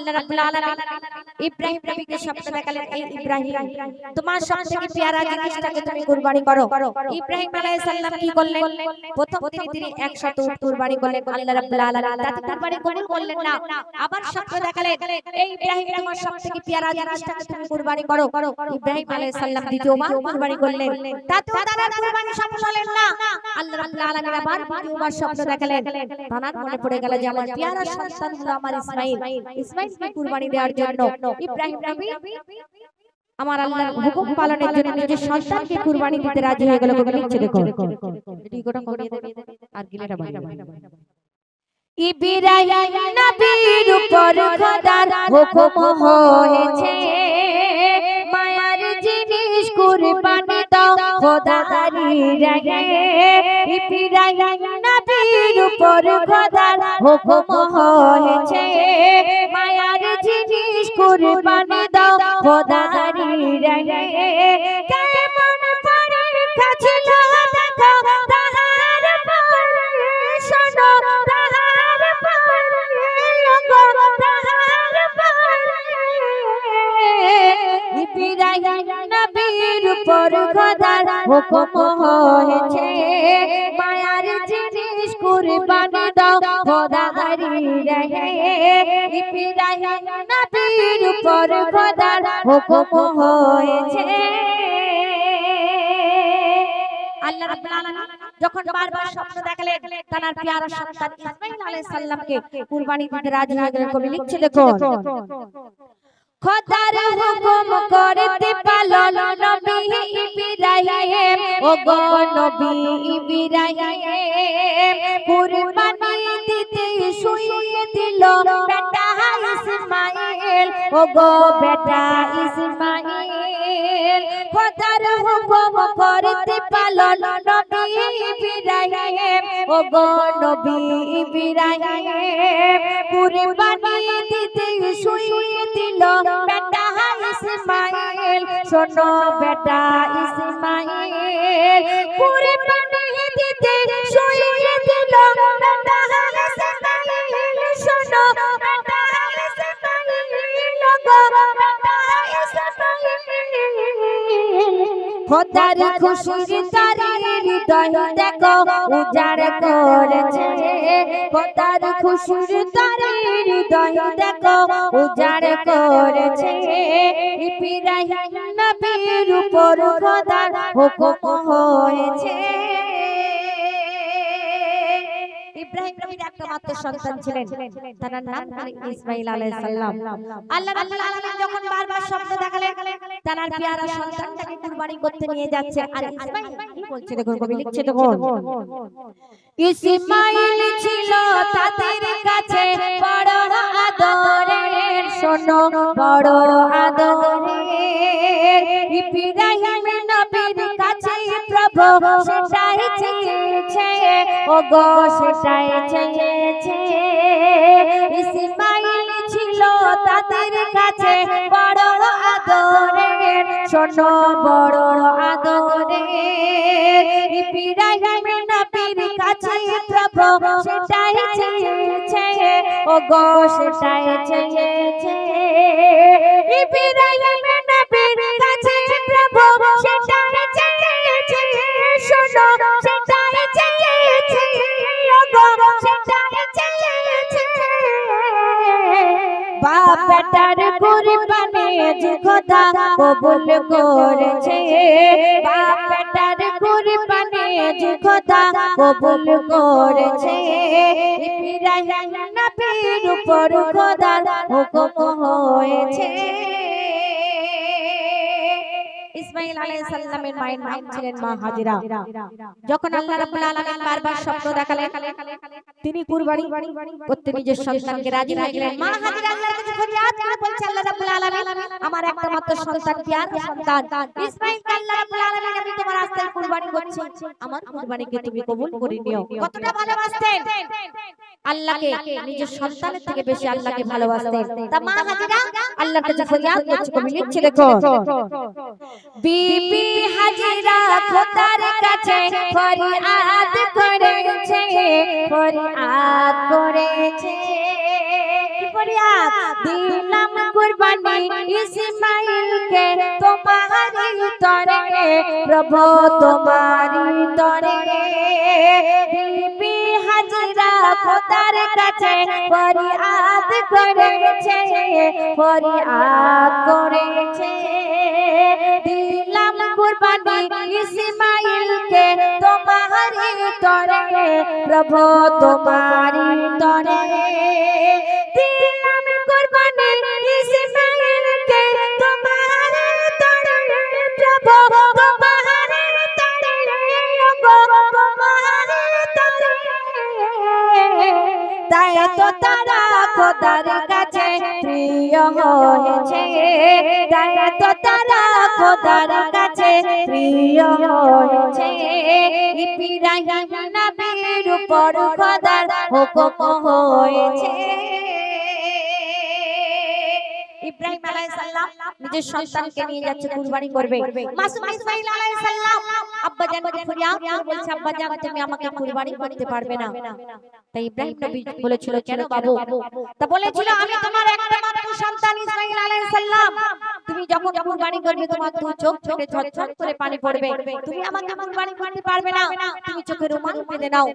আল্লাহ রাব্বুল আলামিন ইব্রাহিম নবীকে স্বপ্ন দেখালেন, এই ইব্রাহিম তোমার সবথেকে প্যারা জিনিসটাকে তুমি কুরবানি করো। ইব্রাহিম আলাইহিস সালাম কি করলেন? প্রথম তিনি 100 উট কুরবানি করলেন। আল্লাহ রাব্বুল আলামিন তাতে কুরবানি কবুল করলেন না। আবার স্বপ্ন দেখালেন, এই ইব্রাহিম তোমার সবথেকে প্যারা জিনিসটাকে তুমি কুরবানি করো। ইব্রাহিম আলাইহিস সালাম দ্বিতীয়বার কুরবানি করলেন, তাতেও তার কুরবানি সফল হলেন না। আল্লাহ রাব্বুল আলামিন আবার দ্বিতীয়বার স্বপ্ন দেখালেন, তার মনে পড়ে গেল যে আমার প্যারা সন্তান হলো আমার ইসমাঈল, ইসমাঈলকে কুরবানি দেওয়ার জন্য ইব্রাহিম নবী আমার আল্লাহর হুকুম পালনের জন্য নিজের সন্তানকে কুরবানি দিতে রাজি হয়ে গেল। কবি লিখছে দেখো, এটি গোটা করিয়ে দেবে আর গিলেটা বানিয়ে ইব্রাহিম নবীর উপর খোদার হুকুম হয়েছে, মায়ার জিনিস কুরবানি দাও খোদারি রাগে। ইব্রাহিম নবীর উপর খোদার হুকুম হয়েছে, মায়ার জিনিস কুরবানি দাও খোদারি রাগে। কেমন পরীক্ষা ছিল দেখো তাহার পরে, শোনো তাহার পরে, ওগো তাহার পরে। ইব্রাহিম নবীর উপর খোদার হুকুম হয়েছে, মায়ার জিনিস কুরবানি দাও খোদারি রাগে। ইব্রাহিম নবীর উপর খোদার হুকুম হয়েছে। আল্লাহ রাব্বুল আলামিন যখন বারবার স্বপ্ন দেখালেন তার প্যারা সন্তান ইসমাঈল আলাইহিস সালামকে কুরবানি দিতে রাজি হয়ে গেলেন। কবি লিখছে দেখো, খোদার হুকুম করতে পালন নবী ইব্রাহিম, ওগো নবী ইব্রাহিম কুরবানি দিতে শুইয়ে দিল বেটা ইসমাঈল, ওগো বেটা ইসমাঈল। খোদার হুকুম করতে পালন নবী ইব্রাহিম, ওগো নবী ইব্রাহিম কুরবানি দিতে শুইয়ে দিল বেটা ইসমাঈল, শোনো বেটা ইসমাঈল কুরবানি দিতে শুইয়ে দিল বেটা ইসমাঈল, শোনো বেটা ইসমাঈল, ওগো বেটা ইসমাঈল। খোদার খুশির তারির হৃদয় দেখো উজাড় করেছে, খোদার খুশির তারির হৃদয় দেখো উজাড় করেছে। ইব্রাহিম নবীর উপর খোদার হুকুম হয়েছে। ইব্রাহিম নবীর একমাত্র সন্তান ছিলেন, তার নাম ইসমাঈল আলাইহিস সালাম। আল্লাহ রাব্বুল আলামিন যখন বারবার স্বপ্ন দেখালেন তার প্যারা সন্তানটাকে কুরবানি করতে নিয়ে যাচ্ছে, আর ইসমাঈল কি বলছে দেখো, কবি লিখছে দেখো, ইসমাঈল ছিল তাদের কাছে বড় আদরের, শোনো বড় আদরের। ইব্রাহিম নবীর কাছে প্রভু সেটাই চেয়েছে, ওগো সেটাই চেয়েছে। ইসমাঈল ছিল তাদের কাছে বড় আদরের, শোনো বড় আদরের। ইব্রাহিম নবীর কাছে প্রভু সেটাই চেয়েছে, ওগো সেটাই চেয়েছে। ইব্রাহিম নবীর কাছে প্রভু সেটাই চেয়েছে, শোনো সেটাই চেয়েছে, ওগো সেটাই চেয়েছে। বাপ বেটার কুরবানি যে খোদা কবুল করেছে, বাপ বেটার কুরবানি যে খোদা কবুল করেছে। ইব্রাহিম নবীর উপর খোদার হুকুম হয়েছে। ইসমাঈল আলাইহিস সালামের মায়ের নাম ছিলেন মা হাজেরা। যখন আল্লাহ রাব্বুল আলামিন বারবার স্বপ্ন দেখালেন তিনি কুরবানি করতে নিজের সন্তানকে রাজি হয়ে গেলেন। মা হাজেরা আল্লাহর কাছে ফরিয়াদ করে বলছে, আল্লাহ রাব্বুল আলামিন আমার একমাত্র সন্তান প্যারা সন্তান ইসমাঈলকে আল্লাহ রাব্বুল আলামিন আমি তোমার রাস্তায় কুরবানি করছি, আমার কুরবানিকে তুমি কবুল করে নিও। কতটা ভালোবাসতেন আল্লাহকে, নিজের সন্তানের থেকে বেশি আল্লাহকে ভালোবাসতেন। তা মা হাজেরা আল্লাহর কাছে ফরিয়াদ করছে, কবি লিখছে দেখো, বিবি হাজেরা খোদার কাছে ফরিয়াদ করেছে, ফরিয়াদ করেছে। কি ফরিয়াদ? কুরবানি ইসমাইলকে তোমারি তরে প্রভু তোমারি তরে বিবি হাজরা খোদার কাছে ফরিয়াদ করেছে ফরিয়াদ করেছে দিলাম কুরবানি ইসমাইলকে তোমারি তরে প্রভু তোমারি তরে দিলাম কুরবানি ইসমাইলকে তোমারি তরে প্রভু তোমারি তরে গো তোমারি তরে তাই তো তারা খোদার কাছে প্রিয় হয়েছে তাই তো তারা খোদার কাছে প্রিয় হয়েছে ইব্রাহিম নবীর উপর খোদার হুকুম হয়েছে ইব্রাহিম আলাইহিস সালাম নিজের সন্তানকে নিয়ে যাচ্ছে কুরবানি করবে মাসুম ইসমাঈল আলাইহিস সালাম আব্বা জানকে ফরিয়াদ করে বলছে আব্বা জান তুমি আমাকে কুরবানি করতে পারবে না তাই ইব্রাহিম নবী বলেছিল কেন বাবু তা বলেছিল আমি তোমার একটা মাত্র সন্তান ইসমাঈল আলাইহিস সালাম তুমি যখন কুরবানি করবে তোমার দুই চোখ থেকে ঝরঝর করে পানি পড়বে তুমি আমাকে কুরবানি করতে পারবে না তুমি চোখে রুমাল বেঁধে নাও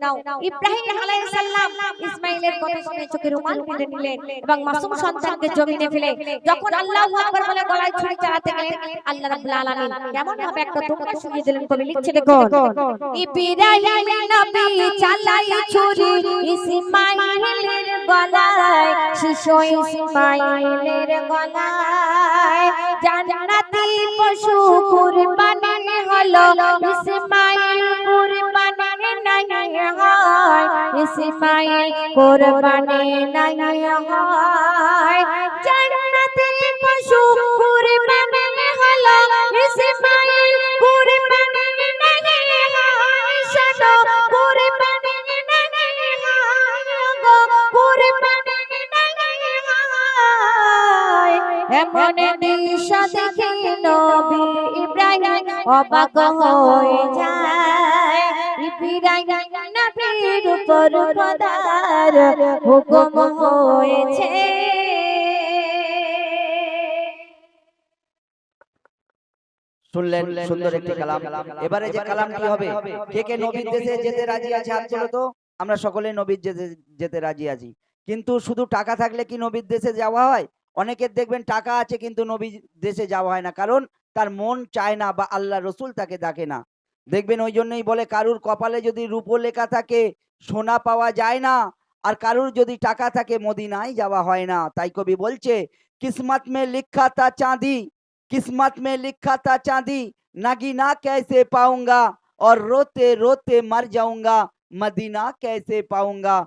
ইব্রাহিম আলাইহিস সালাম ইসমাঈলের কথা শুনে চোখে রুমাল বেঁধে নিলেন এবং মাসুম সন্তানকে জমিনে ফেলে যখন আল্লাহু আকবার বলে গলায় ছুরি চালাতে গেলেন আল্লাহ রাব্বুল আলামিন কেমন ভাবে একটা দোকা শুনিয়ে দিলেন কবি লিখছে দেখুন ইব্রাহিম নবী চালাই ছুরি ইসমাঈলের গলায় শিশু ইসমাঈলের গলায় জান্নাতি পশু কুরবানি হলো ইসমাঈল কুরবানি নাই হয় ইসমাঈল কুরবানি নাই হয় জান্নাতি পশু কুরবানি হলো ইসমাঈল কুরবানি নাই হয় শোনো কুরবানি নাই হয় গো কুরবানি নাই হয় এমন দৃশ্য দেখে নবী ইব্রাহিম অবাক হয়ে যায় ইব্রাহিম নবীর উপর খোদার হুকুম হয়েছে শুনলেন সুন্দর একটি কালাম এবারে যে কালামটি হবে কে কে নবীর দেশে যেতে রাজি আছে হাত তোলো তো আমরা সকলে নবীর যেতে রাজি আছি কিন্তু শুধু টাকা থাকলে কি নবীর দেশে যাওয়া হয় অনেকের দেখবেন টাকা আছে কিন্তু নবীর দেশে যাওয়া হয় না কারণ তার মন চায় না বা আল্লাহ রসুল তাকে ডাকে না দেখবেন ওই জন্যই বলে কারুর কপালে যদি রূপো লেখা থাকে সোনা পাওয়া যায় না আর কারুর যদি টাকা থাকে মদিনায় যাওয়া হয় না তাই কবি বলছে কিসমত মে লিখা তা চাঁদি किस्मत में लिखा था चांदी नगीना कैसे पाऊंगा और रोते रोते मर जाऊंगा मदीना कैसे पाऊंगा